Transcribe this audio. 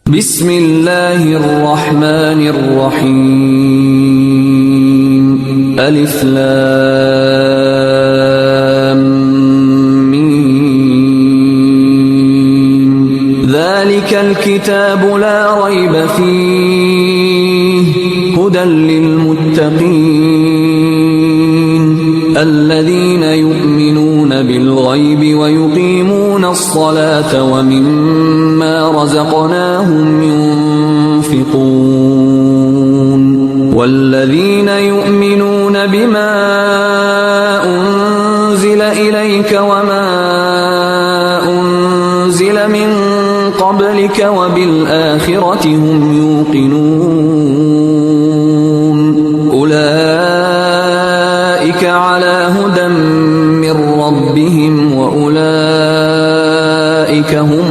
بسم الله الرحمن الرحيم ألف لام ميم ذلك الكتاب لا ريب فيه هدى للمتقين الذين يؤمنون بالغيب ويقيمون الصلاة ومما رزقناهم ينفقون والذين يؤمنون بما أنزل إليك وما أنزل من قبلك وبالآخرة هم يوقنون أولئك على هدى من ربهم وأولئك هم